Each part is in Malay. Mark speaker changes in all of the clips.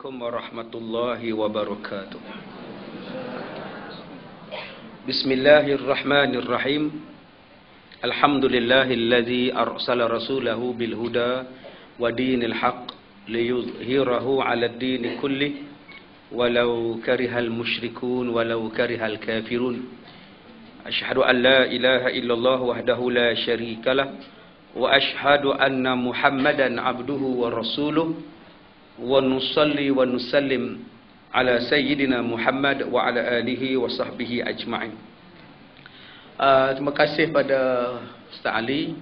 Speaker 1: Assalamualaikum warahmatullahi wabarakatuh. Bismillahirrahmanirrahim. Alhamdulillahilladzi arsala rasulahu bil huda wa dinil haqq liyudhhirahu 'alad dini kullih walau karihal musyrikun walau karihal kafirun. Asyhadu an la ilaha illallah wahdahu la syarikalah wa asyhadu anna Muhammadan abduhu wa rasuluh. Wa nusalli wa nusallim ala sayyidina Muhammad wa ala alihi wa sahbihi ajma'in. Terima kasih pada Ustaz Ali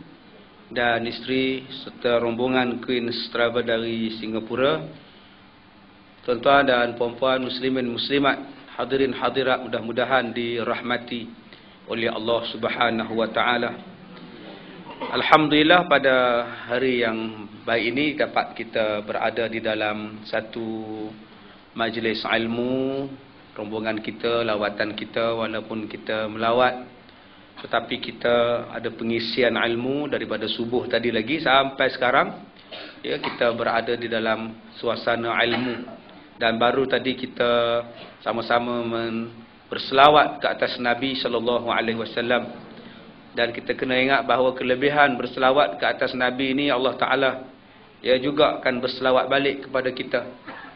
Speaker 1: dan isteri serta rombongan Queen Strava dari Singapura. Tuan-tuan dan puan-puan muslimin muslimat, hadirin hadirat, mudah-mudahan dirahmati oleh Allah Subhanahu wa taala. Alhamdulillah, pada hari yang baik ini dapat kita berada di dalam satu majlis ilmu. Rombongan kita, lawatan kita, walaupun kita melawat, tetapi kita ada pengisian ilmu daripada subuh tadi lagi sampai sekarang. Ya, kita berada di dalam suasana ilmu. Dan baru tadi kita sama-sama berselawat ke atas Nabi SAW. Dan kita kena ingat bahawa kelebihan berselawat ke atas Nabi ini, Allah Ta'ala ya juga akan berselawat balik kepada kita.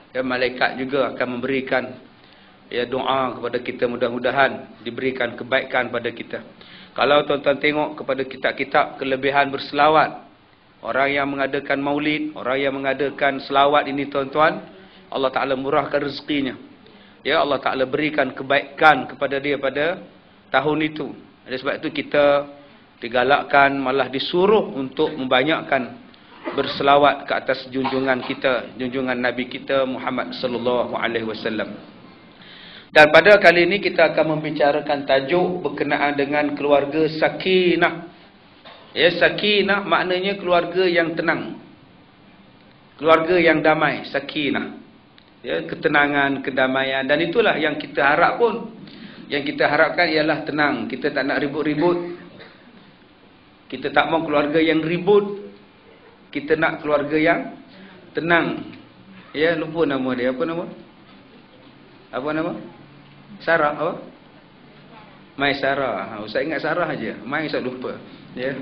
Speaker 1: Ya, malaikat juga akan memberikan ya doa kepada kita, mudah-mudahan diberikan kebaikan pada kita. Kalau tuan-tuan tengok kepada kitab-kitab kelebihan berselawat, orang yang mengadakan maulid, orang yang mengadakan selawat ini, tuan-tuan, Allah Ta'ala murahkan rezekinya. Ya, Allah Ta'ala berikan kebaikan kepada dia pada tahun itu. Oleh sebab itu kita digalakkan, malah disuruh untuk membanyakkan berselawat ke atas junjungan kita, junjungan Nabi kita Muhammad sallallahu alaihi wasallam. Dan pada kali ini kita akan membicarakan tajuk berkenaan dengan keluarga sakinah. Ya, sakinah maknanya keluarga yang tenang, keluarga yang damai, sakinah. Ya, ketenangan, kedamaian, dan itulah yang kita harap pun. Yang kita harapkan ialah tenang. Kita tak nak ribut-ribut. Kita tak mahu keluarga yang ribut. Kita nak keluarga yang tenang. Ya, lupa nama dia. Apa nama? Apa nama? Sarah. Apa? Mai Sarah. Ustaz ingat Sarah aja. Mai Ustaz lupa. Ya.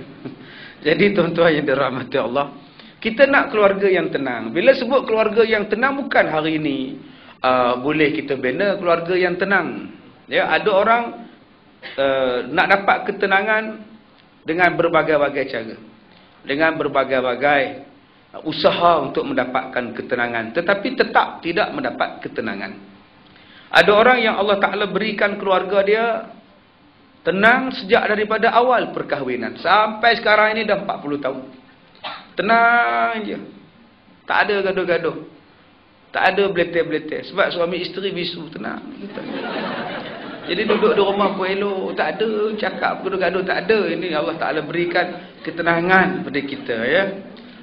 Speaker 1: Jadi tuan-tuan yang dirahmati Allah, kita nak keluarga yang tenang. Bila sebut keluarga yang tenang, bukan hari ini boleh kita bina keluarga yang tenang. Ya, ada orang nak dapat ketenangan dengan berbagai-bagai cara, dengan berbagai-bagai usaha untuk mendapatkan ketenangan, tetapi tetap tidak mendapat ketenangan. Ada orang yang Allah Ta'ala berikan keluarga dia tenang sejak daripada awal perkahwinan sampai sekarang ini dah 40 tahun. Tenang je, tak ada gaduh-gaduh, tak ada beleter-beleter, sebab suami isteri bisu, tenang. Jadi duduk di rumah pun elok, tak ada cakap gaduh-gaduh, tak ada. Ini Allah Ta'ala berikan ketenangan pada kita, ya.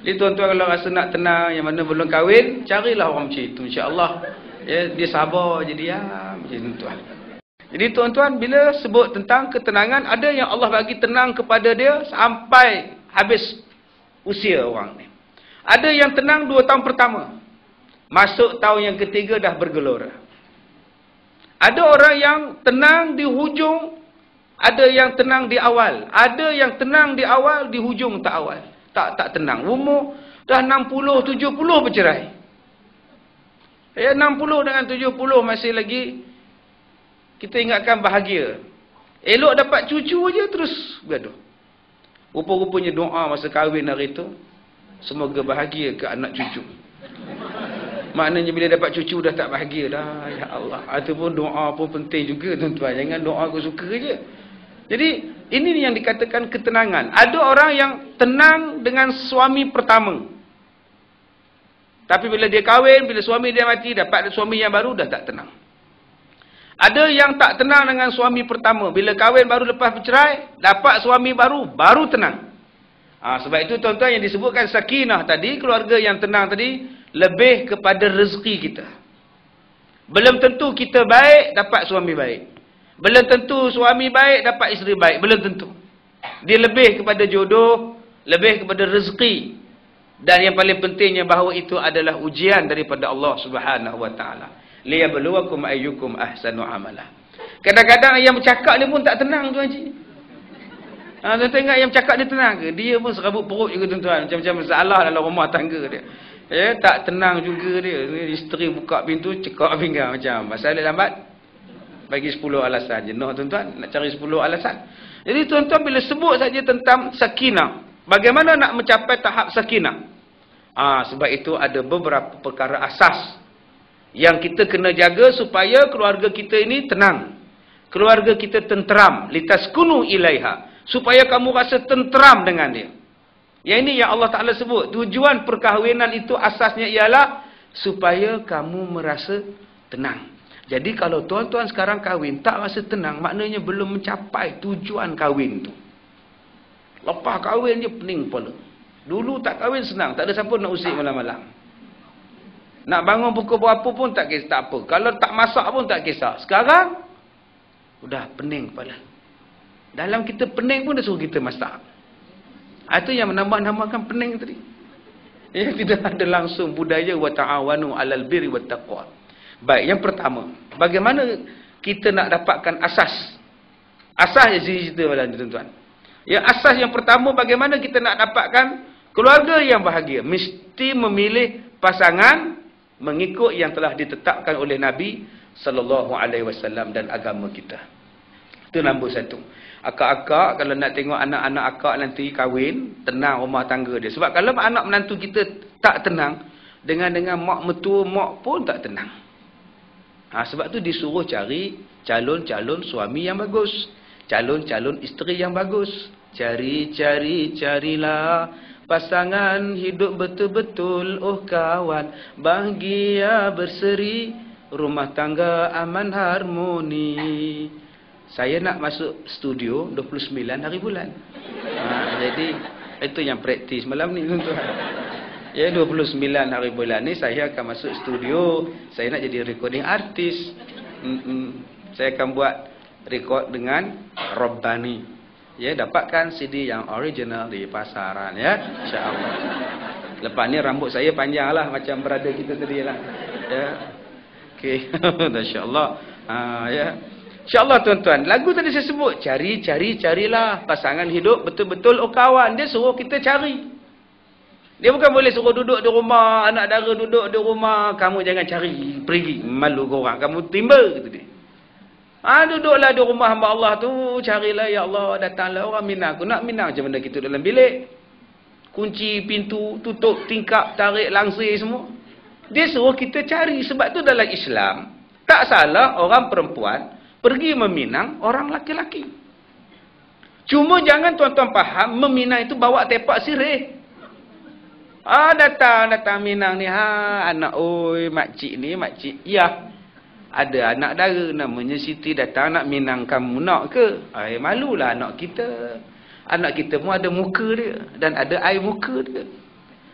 Speaker 1: Jadi tuan-tuan kalau rasa nak tenang, yang mana belum kahwin, carilah orang macam itu, insya-Allah. Ya, dia sabar je, diam macam tu, tuan. Jadi tuan-tuan, bila sebut tentang ketenangan, ada yang Allah bagi tenang kepada dia sampai habis usia orang ni. Ada yang tenang 2 tahun pertama. Masuk tahun yang ketiga dah bergelora. Ada orang yang tenang di hujung, ada yang tenang di awal. Ada yang tenang di awal, di hujung tak awal. Tak tenang. Umur dah 60, 70 bercerai. Ya, 60 dengan 70 masih lagi kita ingatkan bahagia. Elok dapat cucu je terus gaduh. Rupa-rupanya doa masa kahwin hari tu, semoga bahagia ke anak cucu. Maknanya bila dapat cucu dah tak bahagia dah. Ya Allah. Ataupun doa pun penting juga, tuan-tuan. Jangan doa aku suka je. Jadi ini yang dikatakan ketenangan. Ada orang yang tenang dengan suami pertama, tapi bila dia kahwin, bila suami dia mati, dapat suami yang baru, dah tak tenang. Ada yang tak tenang dengan suami pertama, bila kahwin baru lepas bercerai, dapat suami baru, baru tenang. Sebab itu tuan-tuan yang disebutkan sakinah tadi, keluarga yang tenang tadi, lebih kepada rezeki kita. Belum tentu kita baik, dapat suami baik. Belum tentu suami baik, dapat isteri baik. Belum tentu. Dia lebih kepada jodoh, lebih kepada rezeki. Dan yang paling pentingnya bahawa itu adalah ujian daripada Allah Subhanahu wa taala. Liyabluwakum ayyukum ahsanu amala. Kadang-kadang yang bercakap dia pun tak tenang tuan haji. Tuan-tuan ingat yang bercakap dia tenang ke? Dia pun serabut perut juga tuan-tuan. Macam-macam masalah dalam rumah tangga dia. Ya, tak tenang juga dia. Isteri buka pintu, cekak pinggang macam. Pasal dia lambat, bagi 10 alasan. Jenuh tuan-tuan, nak cari 10 alasan. Jadi tuan-tuan bila sebut saja tentang sakinah, bagaimana nak mencapai tahap sakinah? Sebab itu ada beberapa perkara asas yang kita kena jaga supaya keluarga kita ini tenang. Keluarga kita tenteram. Litaskunu ilaiha. Supaya kamu rasa tenteram dengan dia. Yang ini yang Allah Ta'ala sebut. Tujuan perkahwinan itu asasnya ialah supaya kamu merasa tenang. Jadi kalau tuan-tuan sekarang kahwin tak rasa tenang, maknanya belum mencapai tujuan kahwin tu. Lepas kahwin je pening kepala. Dulu tak kahwin senang, tak ada siapa nak usik malam-malam. Nak bangun pukul berapa pun tak kisah, tak apa. Kalau tak masak pun tak kisah. Sekarang sudah pening kepala. Dalam kita pening pun dia suruh kita masak. Itu yang menambah-nambahkan pening tadi. Ya, tidak ada langsung budaya wa ta'awanu 'alal birri wat taqwa. Baik, yang pertama, bagaimana kita nak dapatkan asas? Asas yang cerita malam ni tuan-tuan. Ya, asas yang pertama, bagaimana kita nak dapatkan keluarga yang bahagia? Mesti memilih pasangan mengikut yang telah ditetapkan oleh Nabi sallallahu alaihi wasallam dan agama kita. Itu nombor satu. Akak-akak kalau nak tengok anak-anak akak nanti kahwin, tenang rumah tangga dia. Sebab kalau anak menantu kita tak tenang, dengan mak mertua mak pun tak tenang. Sebab tu disuruh cari calon-calon suami yang bagus. Calon-calon isteri yang bagus. Carilah pasangan hidup betul-betul, oh kawan, bahagia berseri, rumah tangga aman harmoni. Saya nak masuk studio 29 hari bulan. Jadi itu yang praktis malam ni tuan-tuan. Ya, 29 hari bulan ni saya akan masuk studio. Saya nak jadi recording artis. Saya akan buat record dengan Rabbani. Ya, dapatkan CD yang original di pasaran ya, insya-Allah. Lepas ni rambut saya panjang lah macam brother kita tadi lah. Ya. Okey, masya-Allah. Ya. InsyaAllah tuan-tuan, lagu tadi saya sebut, carilah pasangan hidup betul-betul oh kawan. Dia suruh kita cari. Dia bukan boleh suruh duduk di rumah, anak dara duduk di rumah, kamu jangan cari, pergi, malu korang, kamu timba, kata dia. Duduklah di rumah hamba Allah tu, carilah ya Allah, datanglah orang Minang. Aku nak Minang macam mana kita dalam bilik. Kunci pintu, tutup tingkap, tarik langsir semua. Dia suruh kita cari, sebab tu dalam Islam, tak salah orang perempuan pergi meminang orang laki-laki. Cuma jangan tuan-tuan faham, meminang itu bawa tepak sirih. Datang minang ni, anak oi, makcik ni, makcik. Ya, ada anak dara namanya Siti datang nak minang kamu, nak ke? Malulah anak kita. Anak kita pun ada muka dia dan ada air muka dia.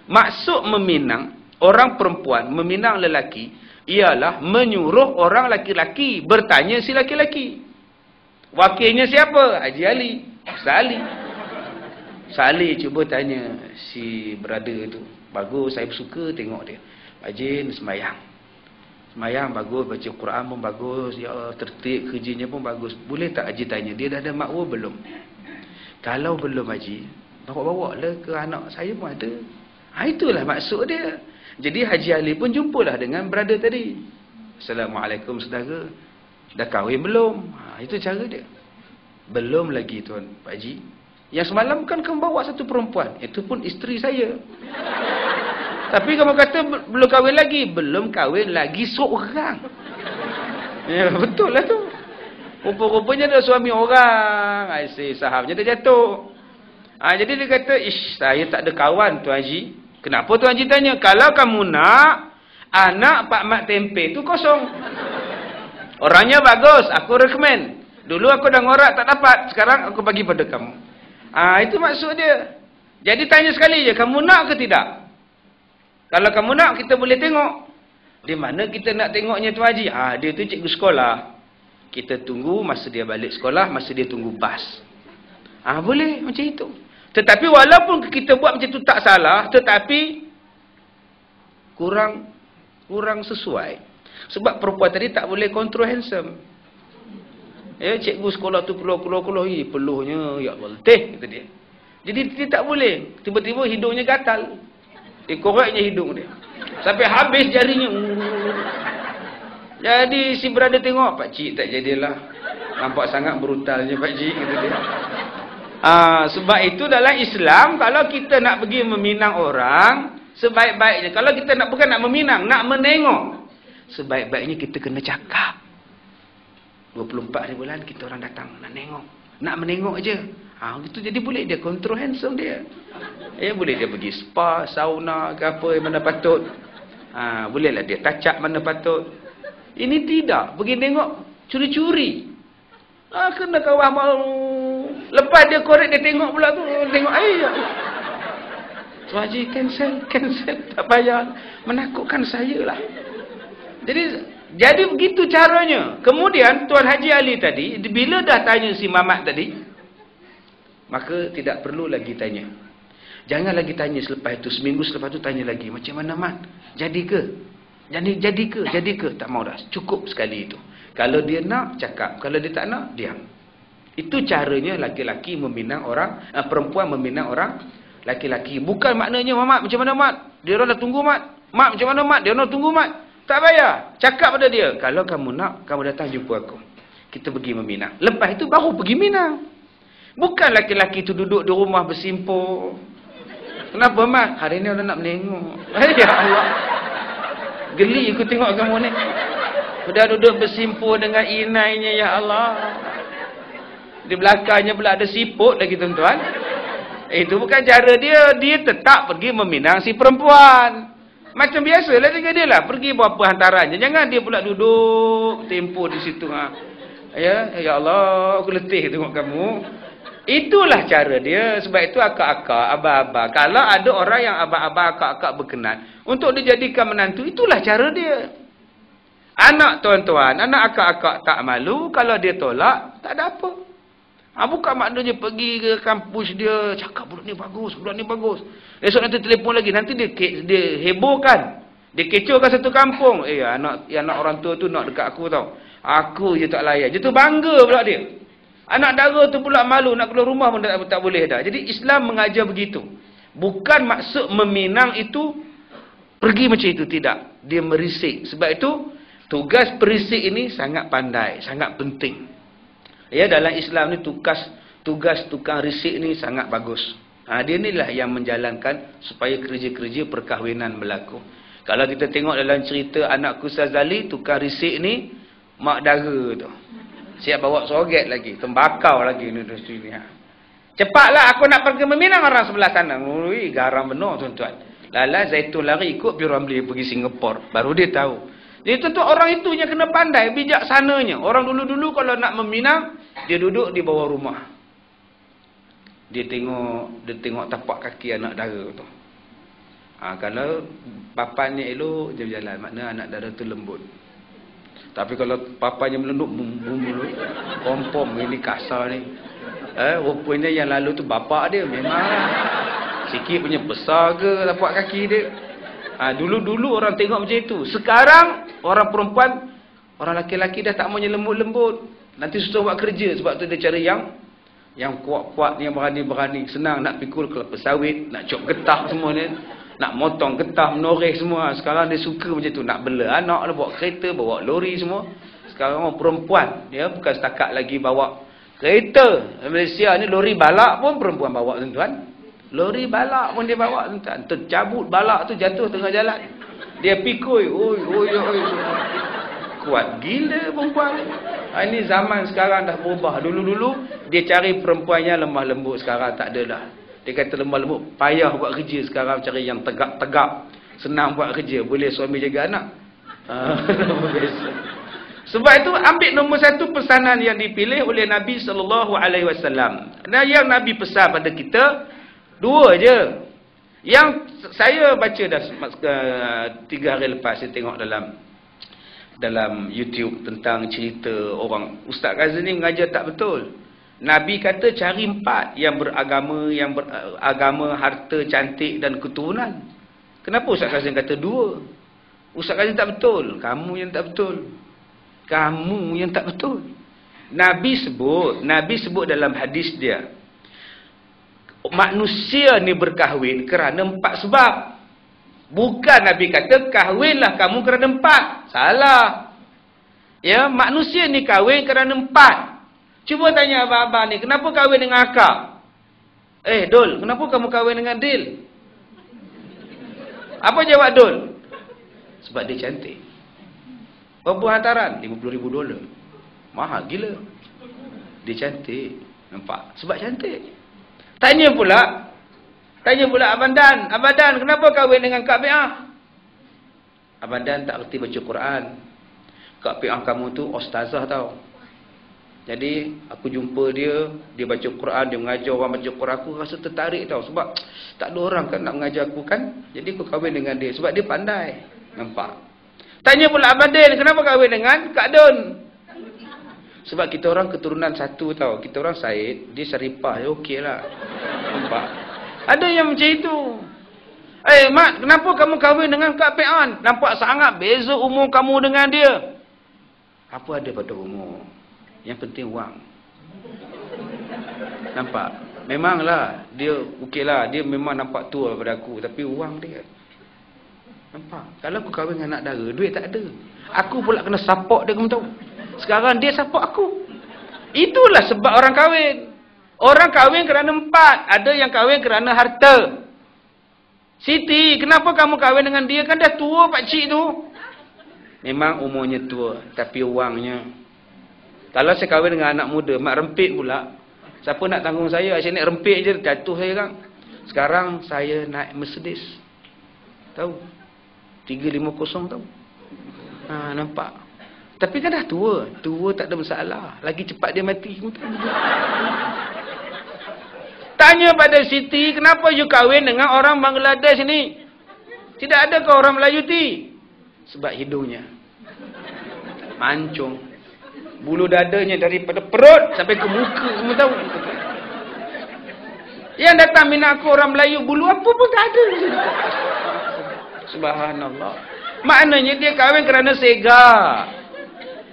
Speaker 1: Maksud meminang orang perempuan, meminang lelaki, ialah menyuruh orang laki-laki bertanya si laki-laki. Wakilnya siapa? Haji Ali. Ustaz Ali cuba tanya si brother tu. Bagus, saya suka tengok dia. Rajin sembahyang. Sembahyang bagus, baca Quran pun bagus, ya tertib, kerjanya pun bagus. Boleh tak Haji tanya, dia dah ada makwa belum? Kalau belum Haji, bawa lah ke anak saya pun ada. Itulah maksud dia. Jadi Haji Ali pun jumpalah dengan brother tadi. Assalamualaikum saudara. Dah kahwin belum? Itu cara dia. Belum lagi tuan Pak Haji. Yang semalam kan kamu bawa satu perempuan. Itu pun isteri saya. Tapi kamu kata belum kahwin lagi. Belum kahwin lagi seorang. Ya, betul lah tu. Rupa-rupanya ada suami orang. Sahamnya dah jatuh. Jadi dia kata, saya tak ada kawan Tuan Haji. Kenapa Tuan Haji tanya? Kalau kamu nak, anak Pak Mat Tempe tu kosong. Orangnya bagus, aku recommend. Dulu aku dah ngorak tak dapat, sekarang aku bagi pada kamu. Itu maksud dia. Jadi tanya sekali je, kamu nak ke tidak? Kalau kamu nak, kita boleh tengok. Di mana kita nak tengoknya Tuan Haji? Dia tu cikgu sekolah. Kita tunggu masa dia balik sekolah, masa dia tunggu bas. Boleh macam itu. Tetapi walaupun kita buat macam tu tak salah, tetapi kurang sesuai. Sebab perempuan tadi tak boleh kontrol handsome. Ya, cikgu sekolah tu keluar, peluhnya, ya Allah, kata dia. Jadi dia tak boleh. Tiba-tiba hidungnya gatal. Koreknya hidung dia. Sampai habis jarinya. Jadi si brother tengok, pakcik tak jadilah. Nampak sangat brutalnya pakcik, kata dia. Sebab itu dalam Islam, kalau kita nak pergi meminang orang, sebaik-baiknya, kalau kita bukan nak meminang, nak menengok, sebaik-baiknya kita kena cakap. 24 hari bulan kita orang datang nak nengok, nak menengok je. Gitu jadi boleh dia kontrol handsome dia. Boleh dia pergi spa, sauna ke apa yang mana patut. Bolehlah dia touch up mana patut. Ini tidak, pergi tengok curi-curi. Kena kawah malu. Lepas dia korek dia tengok pula tu, tengok Tuan Haji cancel, tak payah menakutkan saya lah. Jadi begitu caranya. Kemudian Tuan Haji Ali tadi, bila dah tanya si Mamat tadi, maka tidak perlu lagi tanya. Jangan lagi tanya selepas itu. Seminggu selepas itu tanya lagi. Macam mana Mat? Jadi ke? Jadi ke? Tak mau dah. Cukup sekali itu. Kalau dia nak, cakap. Kalau dia tak nak, diam. Itu caranya laki-laki meminang orang, perempuan meminang orang laki-laki. Bukan maknanya, Mat, macam mana Mat? Dia orang dah tunggu Mat. Mat, macam mana Mat? Dia orang dah tunggu Mat. Tak payah. Cakap pada dia. Kalau kamu nak, kamu datang jumpa aku. Kita pergi meminang. Lepas itu baru pergi minang. Bukan laki-laki itu duduk di rumah bersimpul. Kenapa Mat? Hari ni orang nak menengok. Ya Allah. Geli aku tengok kamu ni. Sudah duduk bersimpul dengan inainya, ya Allah. Di belakangnya pula ada siput lagi tuan-tuan. Itu bukan cara dia. Dia tetap pergi meminang si perempuan. Macam biasalah dengan dia lah. Pergi buat apa hantarannya. Jangan dia pula duduk tempoh di situ. Ya Allah, aku letih tengok kamu. Itulah cara dia. Sebab itu akak-akak, abah-abah. Kalau ada orang yang abah-abah, akak-akak berkenan untuk dijadikan menantu, itulah cara dia. Anak tuan-tuan, anak akak-akak tak malu. Kalau dia tolak, tak ada apa. Bukan maknanya pergi ke kampus dia, cakap budak ni bagus. Esok nanti telefon lagi, nanti dia hebohkan. Dia kecohkan satu kampung. Anak orang tua tu nak dekat aku tau. Aku je tak layan. Dia tu bangga pula dia. Anak dara tu pula malu, nak keluar rumah pun tak boleh dah. Jadi Islam mengajar begitu. Bukan maksud meminang itu pergi macam itu, tidak. Dia merisik. Sebab itu tugas perisik ini sangat pandai, sangat penting. Ya, dalam Islam ni tugas tukang risik ni sangat bagus. Dia inilah yang menjalankan supaya kerja-kerja perkahwinan berlaku. Kalau kita tengok dalam cerita anakku Sazali, tukang risik ni mak dara tu. Siap bawa soget lagi, tembakau lagi ni. Cepatlah aku nak pergi meminang orang sebelah sana. Ui, garam benar tuan-tuan. Lala Zaitun lari ikut P. Ramlee pergi Singapura. Baru dia tahu. Jadi tentu orang itu yang kena pandai, bijaksananya. Orang dulu-dulu kalau nak meminang, dia duduk di bawah rumah. Dia tengok tapak kaki anak dara tu. Kalau papanya elok, dia berjalan. Maknanya anak dara tu lembut. Tapi kalau papanya melenduk, kompom ini kasar ni. Rupanya yang lalu tu bapak dia memang sikit punya besar ke tapak kaki dia. Dulu-dulu orang tengok macam itu. Sekarang orang perempuan, orang laki-laki dah tak maunya lembut-lembut. Nanti susah buat kerja. Sebab tu dia cari yang kuat-kuat, yang berani-berani. Senang nak pikul kelapa sawit, nak cop getah semua ni. Nak motong getah, menoreh semua. Sekarang dia suka macam tu. Nak bela anak, bawa kereta, bawa lori semua. Sekarang orang perempuan, dia bukan setakat lagi bawa kereta. Malaysia ni lori balak pun perempuan bawa tuan-tuan. Lori balak pun dia bawa tuan-tuan. Tercabut balak tu jatuh tengah jalan. Dia pikul. Oi. Kuat gila perempuan. Ini zaman sekarang dah berubah. Dulu-dulu dia cari perempuan yang lemah lembut. Sekarang tak ada dah. Dia kata lemah lembut, payah buat kerja. Sekarang cari yang tegak-tegak. Senang buat kerja. Boleh suami jaga anak. Sebab itu ambil nombor satu pesanan yang dipilih oleh Nabi SAW. Dan yang Nabi pesan pada kita, dua je. Yang saya baca dah 3 hari lepas, saya tengok dalam YouTube tentang cerita orang. Ustaz Kazim ni mengajar tak betul. Nabi kata cari 4 yang beragama, harta, cantik dan keturunan. Kenapa Ustaz Kazim kata 2? Ustaz Kazim tak betul. Kamu yang tak betul. Kamu yang tak betul. Nabi sebut dalam hadis dia, manusia ni berkahwin kerana 4 sebab. Bukan Nabi kata kahwinlah kamu kerana 4. Salah. Ya, manusia ni kahwin kerana 4. Cuba tanya abang-abang ni, kenapa kahwin dengan akak? Dul, kenapa kamu kahwin dengan Dil? Apa jawab Dul? Sebab dia cantik. Berapa hantaran? $50,000. Mahal gila. Dia cantik. Nampak? Sebab cantik. Tanya pula Abang Dan. Abang Dan, kenapa kahwin dengan Kak Piah? Abang Dan tak erti baca Quran. Kak Piah kamu tu ustazah tau. Jadi aku jumpa dia baca Quran, dia mengajar orang baca Quran, aku rasa tertarik tau. Sebab tak ada orang kan nak mengajar aku kan. Jadi aku kahwin dengan dia sebab dia pandai. Nampak? Tanya pula Abang Din, kenapa kahwin dengan Kak Don? Sebab kita orang keturunan satu tau. Kita orang Said, dia Syarifah, ya okey lah. Nampak? Ada yang macam itu. Mak, kenapa kamu kahwin dengan Kak Pean? Nampak sangat beza umur kamu dengan dia. Apa ada pada umur? Yang penting wang. Nampak? Memanglah, dia okey lah. Dia memang nampak tua daripada aku. Tapi wang dia. Nampak? Kalau aku kahwin dengan anak dara, duit tak ada. Aku pula kena support dia, kamu tahu. Sekarang dia support aku. Itulah sebab orang kahwin. Orang kahwin kerana 4. Ada yang kahwin kerana harta. Siti, kenapa kamu kahwin dengan dia? Kan dah tua pakcik tu. Memang umurnya tua. Tapi wangnya. Kalau saya kahwin dengan anak muda, mak rempit pula. Siapa nak tanggung saya? Saya naik rempit je, jatuh saya kan. Sekarang saya naik Mercedes. Tahu? 350 tahu. Nampak? Tapi kan dah tua. Tua tak ada masalah. Lagi cepat dia mati. Tanya pada Siti, kenapa you kahwin dengan orang Bangladesh ni? Tidak ada ke orang Melayu ti? Sebab hidungnya mancung. Bulu dadanya daripada perut sampai ke muka, semua tahu. Yang datang minat aku orang Melayu, bulu apa pun tak ada. Subhanallah. Maknanya dia kahwin kerana sega.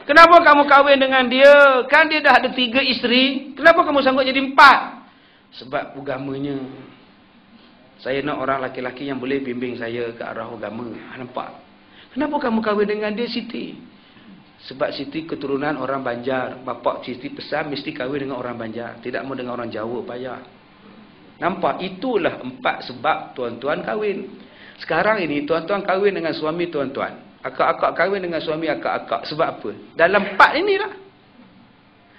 Speaker 1: Kenapa kamu kahwin dengan dia? Kan dia dah ada 3 isteri. Kenapa kamu sanggup jadi 4? Sebab agamanya. Saya nak orang laki-laki yang boleh bimbing saya ke arah agama. Nampak? Kenapa kamu kahwin dengan dia, Siti? Sebab Siti keturunan orang Banjar. Bapak Siti pesan mesti kahwin dengan orang Banjar. Tidak mau dengan orang Jawa payah. Nampak? Itulah 4 sebab tuan-tuan kahwin. Sekarang ini tuan-tuan kahwin dengan suami tuan-tuan. Akak-akak kahwin dengan suami akak-akak. Sebab apa? Dalam 4 inilah.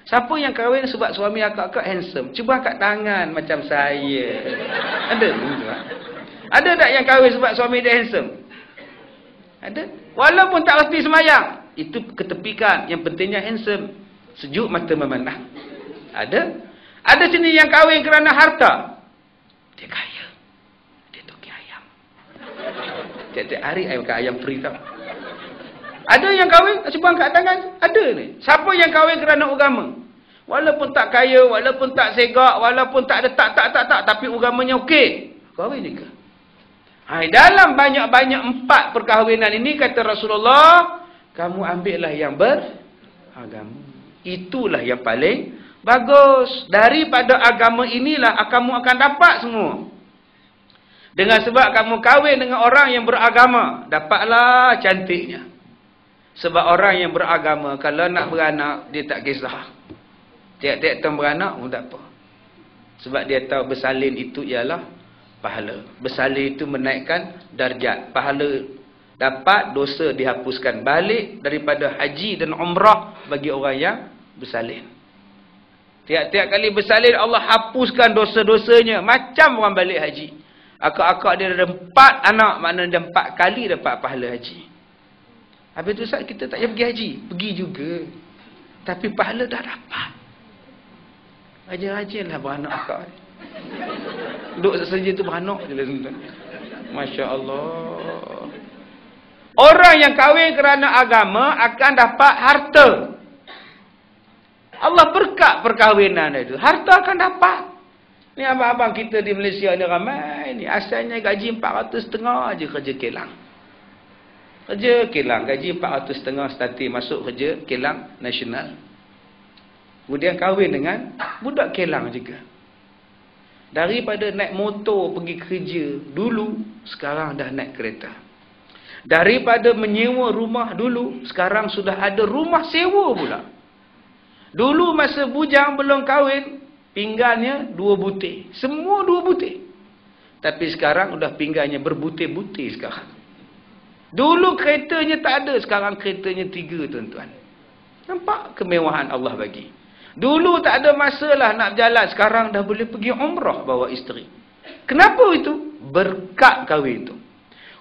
Speaker 1: Siapa yang kahwin sebab suami akak-akak handsome? Cuba angkat tangan macam saya. Ada? Ada tak yang kahwin sebab suami dia handsome? Ada? Walaupun tak reti semayang. Itu ketepikan. Yang pentingnya handsome. Sejuk mata memandang. Ada? Ada sini yang kahwin kerana harta. Dia kaya. Dia toki ayam. Tiap-tiap hari ayam makan ayam free tau. Ada yang kahwin, cuba angkat tangan. Ada ni. Siapa yang kahwin kerana agama? Walaupun tak kaya, walaupun tak segak, walaupun tak ada tak. Tapi agamanya okey. Kahwin juga. Dalam banyak-banyak 4 perkahwinan ini, kata Rasulullah, kamu ambillah yang beragama. Itulah yang paling bagus. Daripada agama inilah kamu akan dapat semua. Dengan sebab kamu kahwin dengan orang yang beragama, dapatlah cantiknya. Sebab orang yang beragama, kalau nak beranak, dia tak kisah. Tiap-tiap tahun beranak pun tak apa. Sebab dia tahu bersalin itu ialah pahala. Bersalin itu menaikkan darjat. Pahala dapat, dosa dihapuskan. Balik daripada haji dan umrah bagi orang yang bersalin. Tiap-tiap kali bersalin, Allah hapuskan dosa-dosanya. Macam orang balik haji. Akak-akak dia ada 4 anak, maknanya dia 4 kali dapat pahala haji. Habis tu Ustaz, kita tak payah pergi haji. Pergi juga. Tapi pahala dah dapat. Rajin-rajinlah beranak akak. Duduk saja tu beranak je lah. Masya Allah. Orang yang kahwin kerana agama akan dapat harta. Allah berkat perkahwinan itu. Harta akan dapat. Ni abang-abang kita di Malaysia ni ramai ni. Asalnya gaji 400.5 aja kerja kilang. Kerja kilang. Gaji 400.5 starting masuk kerja kilang nasional. Kemudian kahwin dengan budak kilang juga. Daripada naik motor pergi kerja dulu, sekarang dah naik kereta. Daripada menyewa rumah dulu, sekarang sudah ada rumah sewa pula. Dulu masa bujang belum kahwin, pinggannya 2 butir. Semua 2 butir. Tapi sekarang sudah pinggannya berbutir-butir sekarang. Dulu keretanya tak ada, sekarang keretanya 3 tuan-tuan. Nampak kemewahan Allah bagi. Dulu tak ada masalah nak berjalan, sekarang dah boleh pergi umrah bawa isteri. Kenapa itu? Berkat kahwin itu.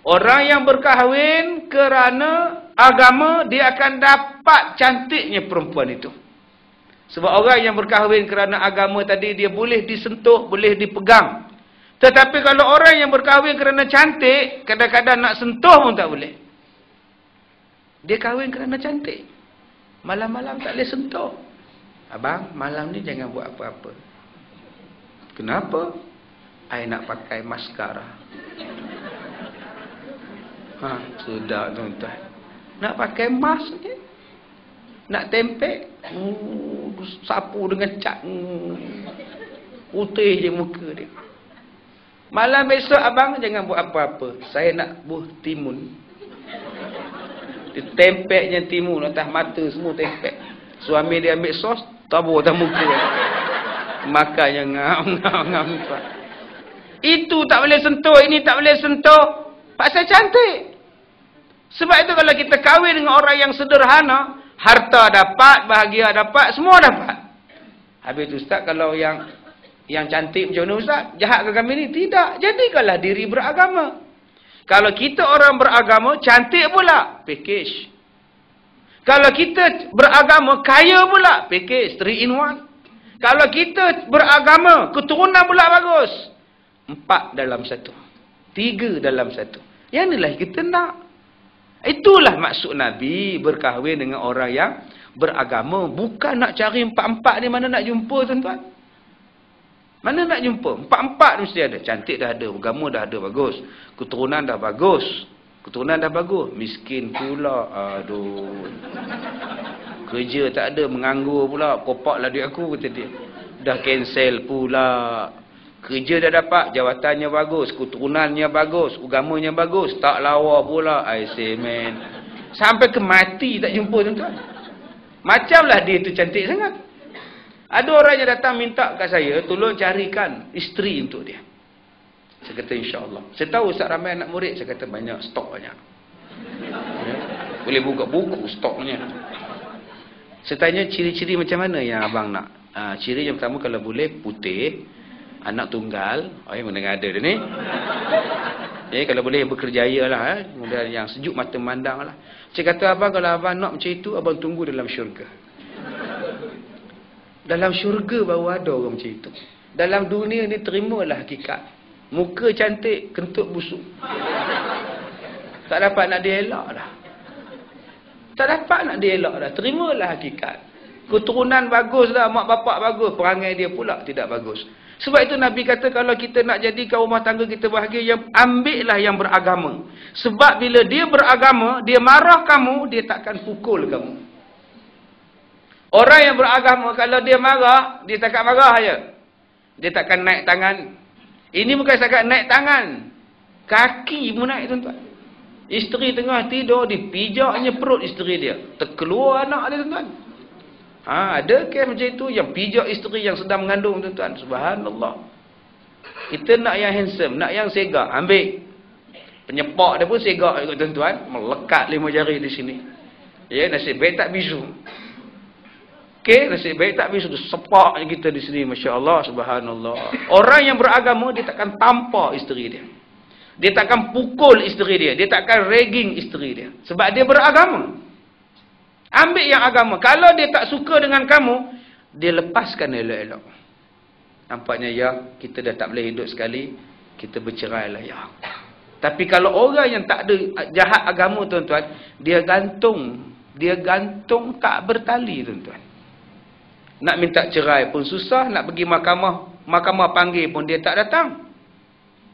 Speaker 1: Orang yang berkahwin kerana agama, dia akan dapat cantiknya perempuan itu. Sebab orang yang berkahwin kerana agama tadi, dia boleh disentuh, boleh dipegang. Tetapi kalau orang yang berkahwin kerana cantik, kadang-kadang nak sentuh pun tak boleh. Dia kahwin kerana cantik. Malam-malam tak boleh sentuh. Abang, malam ni jangan buat apa-apa. Kenapa? I nak pakai maskara. Sudah tuan-tuan. Nak pakai mask ni. Nak tempek. Sapu dengan cat. Putih je muka dia. Malam besok abang jangan buat apa-apa. Saya nak buah timun. Tempeknya timun atas mata semua tempek. Suami dia ambil sos, tabur atas muka. Makannya ngam. Itu tak boleh sentuh, ini tak boleh sentuh. Pasal cantik. Sebab itu kalau kita kahwin dengan orang yang sederhana, harta dapat, bahagia dapat, semua dapat. Habis itu Ustaz, kalau yang cantik macam mana Ustaz? Jahat ke kami ni? Tidak. Jadikanlah diri beragama. Kalau kita orang beragama, cantik pula, package. Kalau kita beragama, kaya pula, package, 3 in 1. Kalau kita beragama, keturunan pula bagus, 4 dalam 1. 3 dalam 1. Yang inilah kita nak. Itulah maksud Nabi berkahwin dengan orang yang beragama. Bukan nak cari 4-4 ni, mana nak jumpa tuan-tuan? Mana nak jumpa? 4-4 mesti ada. Cantik dah ada, agama dah ada, bagus. Keturunan dah bagus. Keturunan dah bagus. Miskin pula. Aduh. Kerja tak ada, menganggur pula. Kopaklah duit aku, kata dia. Dah cancel pula. Kerja dah dapat, jawatannya bagus, keturunannya bagus, agamanya bagus. Tak lawa pula. I say man. Sampai ke mati tak jumpa tuan-tuan. Macamlah dia tu cantik sangat. Ada orang yang datang minta kat saya, tolong carikan isteri untuk dia. Saya kata insya-Allah. Saya tahu Ustaz ramai anak murid, saya kata banyak, stok banyak. Ya? Boleh buka buku stoknya. Saya tanya ciri-ciri macam mana yang abang nak? Ciri yang pertama kalau boleh putih, anak tunggal. Yang mana ada dia ni? Kalau boleh yang berkerjaya lah. Kemudian yang sejuk mata memandang lah. Saya kata abang, kalau abang nak macam itu, abang tunggu dalam syurga. Dalam syurga baru ada orang macam itu. Dalam dunia ni terimalah hakikat. Muka cantik, kentut busuk. Tak dapat nak dielak dah. Tak dapat nak dielak dah. Terimalah hakikat. Keturunan bagus dah, mak bapak bagus, perangai dia pula tidak bagus. Sebab itu Nabi kata kalau kita nak jadikan rumah tangga kita bahagia, ambillah yang beragama. Sebab bila dia beragama, dia marah kamu, dia takkan pukul kamu. Orang yang beragama, kalau dia marah, dia takkan marah saja. Dia takkan naik tangan. Ini bukan setakat naik tangan. Kaki pun naik tuan-tuan. Isteri tengah tidur, dipijaknya perut isteri dia. Terkeluar anak dia tuan-tuan. Ada kes macam itu, yang pijak isteri yang sedang mengandung tuan-tuan. Subhanallah. Kita nak yang handsome, nak yang segak, ambil. Penyepak dia pun segak juga tuan-tuan. Melekat 5 jari di sini. Ya, nasib baik tak bisu. Okey, nasib baik tak bisu. Sepak kita di sini, Masya Allah, Subhanallah. Orang yang beragama, dia takkan tampar isteri dia. Dia takkan pukul isteri dia. Dia takkan ragging isteri dia. Sebab dia beragama. Ambil yang agama. Kalau dia tak suka dengan kamu, dia lepaskan elok-elok. Nampaknya ya, kita dah tak boleh hidup sekali, kita bercerai lah ya. Tapi kalau orang yang tak ada jahat agama tuan-tuan, dia gantung tak bertali tuan-tuan. Nak minta cerai pun susah, nak pergi mahkamah panggil pun dia tak datang.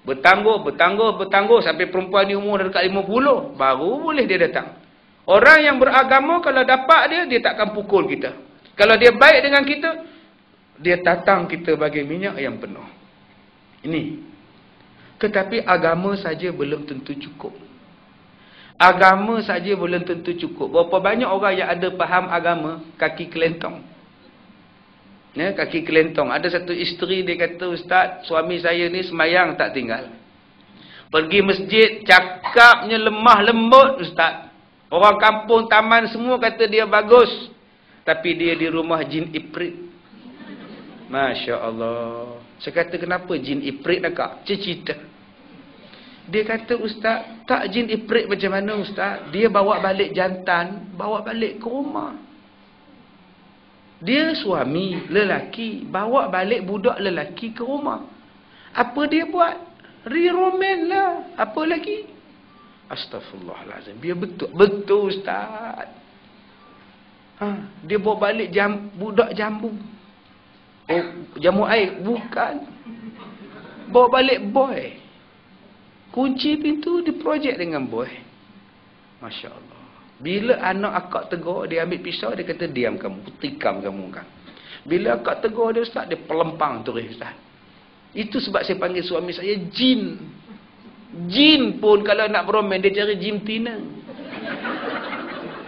Speaker 1: Bertangguh sampai perempuan ni umur dekat 50 baru boleh dia datang. Orang yang beragama kalau dapat dia takkan pukul kita. Kalau dia baik dengan kita, dia tatang kita bagi minyak yang penuh. Ini. Tetapi agama saja belum tentu cukup. Agama saja belum tentu cukup. Berapa banyak orang yang ada faham agama kaki kelentong. Ya, kaki kelentong. Ada satu isteri dia kata, Ustaz, suami saya ni semayang tak tinggal. Pergi masjid, cakapnya lemah lembut, Ustaz. Orang kampung, taman semua kata dia bagus. Tapi dia di rumah jin iprit. Masya Allah. Saya kata, kenapa jin iprit nak kak? Cerita. Dia kata, Ustaz, tak jin iprit macam mana Ustaz? Dia bawa balik jantan, bawa balik ke rumah. Dia suami lelaki, bawa balik budak lelaki ke rumah. Apa dia buat? Re-roman lah. Apa lagi? Astaghfirullahalazim. Dia betul Ustaz. Dia bawa balik budak jambu. Oh, jamu air? Bukan. Bawa balik boy. Kunci pintu di projek dengan boy. Masya Allah. Bila anak akak tegur, dia ambil pisau, dia kata, diam kamu, tikam kamu kan. Bila akak tegur dia, Ustaz, dia pelempang terus, Ustaz. Itu sebab saya panggil suami saya jin. Jin pun kalau nak beromen, dia cari jin tina.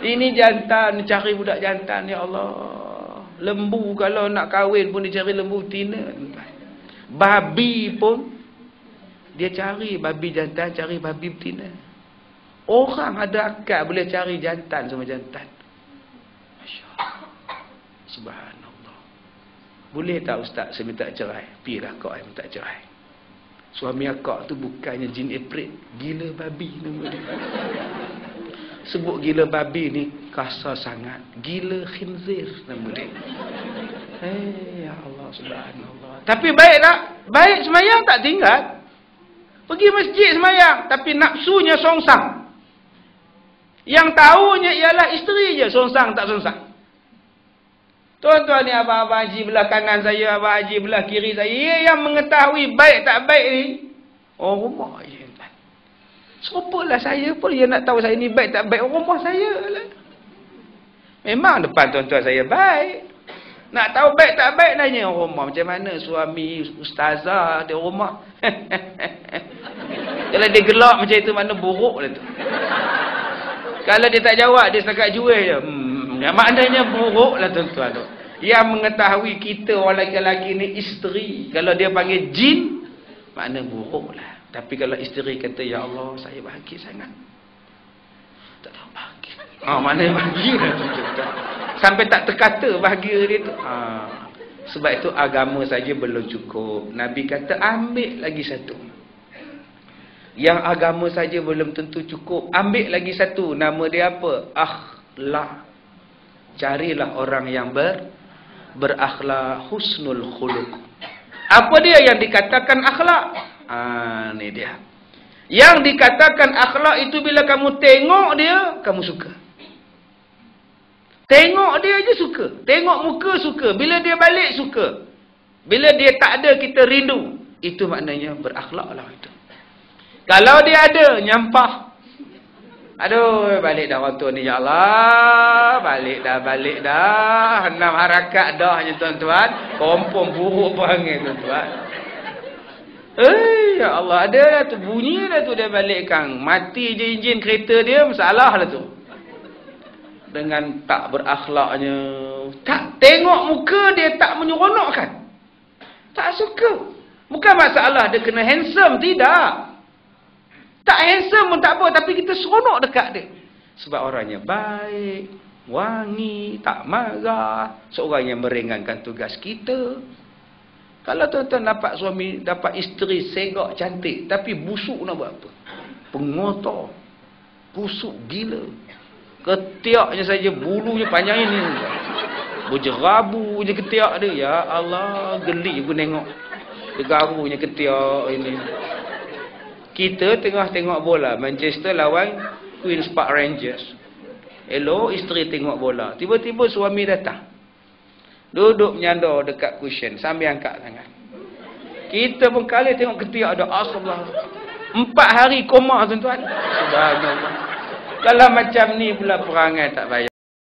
Speaker 1: Ini jantan, cari budak jantan, ya Allah. Lembu kalau nak kahwin pun dia cari lembu tina. Babi pun, dia cari babi jantan, cari babi betina. Orang ada akal boleh cari jantan sama jantan. Masya Allah. Subhanallah. Boleh tak Ustaz saya minta cerai? Pilah kau yang minta cerai. Suami akak tu bukannya jin iprit. Gila babi nama dia. Sebut gila babi ni kasar sangat. Gila khinzir nama dia. Ya Allah, subhanallah. Tapi baik tak? Baik semayang tak tinggal. Pergi masjid semayang. Tapi nafsunya songsang. Yang tahunya ialah isteri je. Songsang tak songsang. Tuan-tuan ni abang-abang haji belah kanan saya, abang haji belah kiri saya. Yang mengetahui baik tak baik ni, orang rumah je. Serupalah saya pun yang nak tahu saya ni baik tak baik, orang rumah saya lah. Memang depan tuan-tuan saya baik. Nak tahu baik tak baik, nanya orang rumah. Macam mana suami ustazah di rumah? Kalau dia gelak macam itu, mana buruk lah tu. Kalau dia tak jawab, dia setakat jual je. Maknanya buruk lah tuan-tuan tu. Yang mengetahui kita orang lelaki-lelaki ni isteri. Kalau dia panggil jin, makna buruk lah. Tapi kalau isteri kata, ya Allah, saya bahagia sangat. Tak tahu bahagia. Maknanya bahagia lah tuan-tuan. Sampai tak terkata bahagia dia tu. Sebab itu agama saja belum cukup. Nabi kata, ambil lagi satu. Yang agama saja belum tentu cukup. Ambil lagi satu. Nama dia apa? Akhlak. Carilah orang yang berakhlak, husnul khuluq. Apa dia yang dikatakan akhlak? Ni dia. Yang dikatakan akhlak itu bila kamu tengok dia, kamu suka. Tengok dia je suka. Tengok muka suka. Bila dia balik suka. Bila dia tak ada kita rindu. Itu maknanya berakhlak lah itu. Kalau dia ada, nyampah. Aduh, balik dah waktu ni, ya Allah. Balik dah. 6 harakat dah, tuan-tuan. Kompom buruk panggil, tuan-tuan. Ya Allah, ada dah tu. Bunyi dah tu dia balik, Kang. Mati je enjin kereta dia, masalah lah tu. Dengan tak berakhlaknya. Tak tengok muka dia tak menyeronokkan. Tak suka. Bukan masalah dia kena handsome, tidak. Tak handsome pun tak apa, tapi kita seronok dekat dia. Sebab orangnya baik, wangi, tak marah. Seorang yang meringankan tugas kita. Kalau tuan-tuan dapat suami, dapat isteri segak cantik, tapi busuk nak buat apa? Pengotor. Busuk gila. Ketiaknya saja, bulunya panjang ini. Berjerabu je ketiak dia. Ya Allah, geli aku tengok. Gegarunya ketiak ini. Kita tengah tengok bola. Manchester lawan Queen's Park Rangers. Elok isteri tengok bola. Tiba-tiba suami datang. Duduk menyandar dekat cushion sambil angkat tangan. Kita pun kali tengok ketiak ada astagfirullah. 4 hari koma tuan-tuan. Subhanallah. Kalau macam ni pula perangai tak payah.